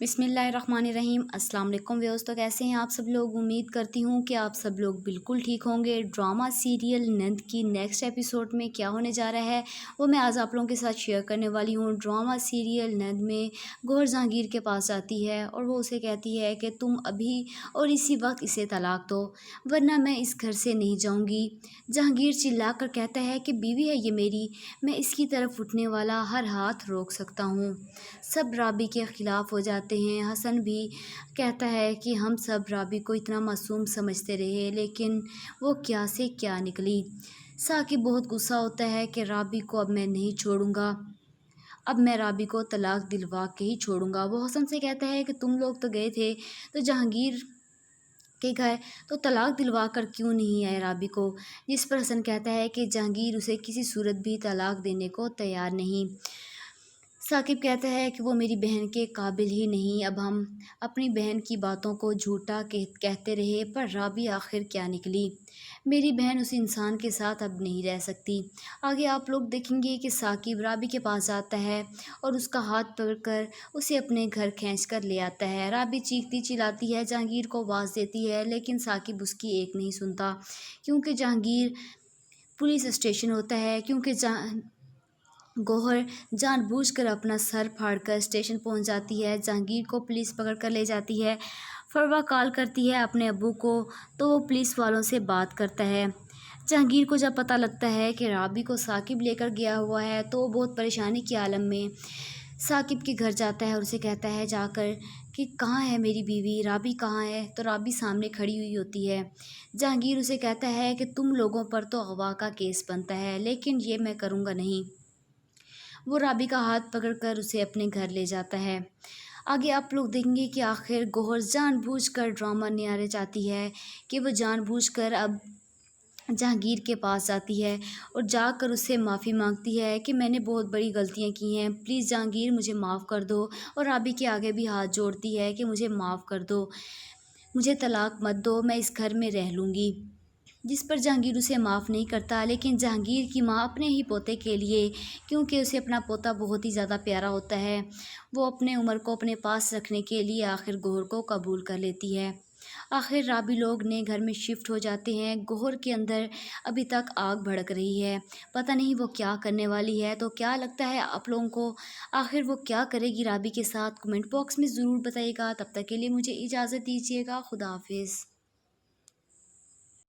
بسم اللہ الرحمن الرحیم۔ السلام علیکم ویوز، تو کیسے ہیں آپ سب لوگ؟ امید کرتی ہوں کہ آپ سب لوگ بالکل ٹھیک ہوں گے۔ ڈرامہ سیریل نند کی نیکسٹ ایپیسوڈ میں کیا ہونے جا رہا ہے وہ میں آج آپ لوگوں کے ساتھ شیئر کرنے والی ہوں۔ ڈرامہ سیریل نند میں گوہر جہانگیر کے پاس جاتی ہے اور وہ اسے کہتی ہے کہ تم ابھی اور اسی وقت اسے طلاق دو ورنہ میں اس گھر سے نہیں جاؤں گی۔ جہانگیر چلا کر کہتا ہے کہ بیوی ہے یہ میری، میں اس کی طرف اٹھنے والا ہر ہاتھ روک سکتا ہوں۔ سب رابی کے خلاف ہو جاتے ہیں۔ حسن بھی کہتا ہے کہ ہم سب رابی کو اتنا معصوم سمجھتے رہے لیکن وہ کیا سے کیا نکلی۔ ثاقب بہت غصہ ہوتا ہے کہ رابی کو اب میں نہیں چھوڑوں گا، اب میں رابی کو طلاق دلوا کے ہی چھوڑوں گا۔ وہ حسن سے کہتا ہے کہ تم لوگ تو گئے تھے تو جہانگیر کے گھر، تو طلاق دلوا کر کیوں نہیں آئے رابی کو؟ جس پر حسن کہتا ہے کہ جہانگیر اسے کسی صورت بھی طلاق دینے کو تیار نہیں۔ ثاقب کہتا ہے کہ وہ میری بہن کے قابل ہی نہیں۔ اب ہم اپنی بہن کی باتوں کو جھوٹا کہتے رہے پر رابی آخر کیا نکلی؟ میری بہن اس انسان کے ساتھ اب نہیں رہ سکتی۔ آگے آپ لوگ دیکھیں گے کہ ثاقب رابی کے پاس جاتا ہے اور اس کا ہاتھ پکڑ کر اسے اپنے گھر کھینچ کر لے آتا ہے۔ رابی چیختی چلاتی ہے، جہانگیر کو آواز دیتی ہے لیکن ثاقب اس کی ایک نہیں سنتا کیونکہ جہانگیر پولیس اسٹیشن ہوتا ہے۔ کیونکہ گوہر جان بوجھ کر اپنا سر پھاڑ کر اسٹیشن پہنچ جاتی ہے۔ جہانگیر کو پولیس پکڑ کر لے جاتی ہے۔ فروا کال کرتی ہے اپنے ابو کو تو وہ پولیس والوں سے بات کرتا ہے۔ جہانگیر کو جب پتہ لگتا ہے کہ رابی کو ثاقب لے کر گیا ہوا ہے تو وہ بہت پریشانی کے عالم میں ثاقب کے گھر جاتا ہے اور اسے کہتا ہے جا کر کہ کہاں ہے میری بیوی، رابی کہاں ہے؟ تو رابی سامنے کھڑی ہوئی ہوتی ہے۔ جہانگیر اسے کہتا ہے کہ تم لوگوں پر تو اغوا کا کیس بنتا ہے لیکن یہ میں کروں گا نہیں۔ وہ رابی کا ہاتھ پکڑ کر اسے اپنے گھر لے جاتا ہے۔ آگے آپ لوگ دیکھیں گے کہ آخر گوہر جان بوجھ کر ڈرامہ نہارے چاہتی ہے کہ وہ جان بوجھ کر اب جہانگیر کے پاس جاتی ہے اور جا کر اس سے معافی مانگتی ہے کہ میں نے بہت بڑی غلطیاں کی ہیں، پلیز جہانگیر مجھے معاف کر دو، اور رابی کے آگے بھی ہاتھ جوڑتی ہے کہ مجھے معاف کر دو، مجھے طلاق مت دو، میں اس گھر میں رہ لوں گی۔ جس پر جہانگیر اسے معاف نہیں کرتا لیکن جہانگیر کی ماں اپنے ہی پوتے کے لیے، کیونکہ اسے اپنا پوتا بہت ہی زیادہ پیارا ہوتا ہے، وہ اپنے عمر کو اپنے پاس رکھنے کے لیے آخر گوہر کو قبول کر لیتی ہے۔ آخر رابی لوگ نئے گھر میں شفٹ ہو جاتے ہیں۔ گوہر کے اندر ابھی تک آگ بھڑک رہی ہے، پتہ نہیں وہ کیا کرنے والی ہے۔ تو کیا لگتا ہے آپ لوگوں کو؟ آخر وہ کیا کرے گی رابی کے ساتھ؟ کمنٹ باکس میں ضرور بتائیے گا۔ تب تک کے لیے مجھے اجازت دیجیے گا۔ خدا حافظ۔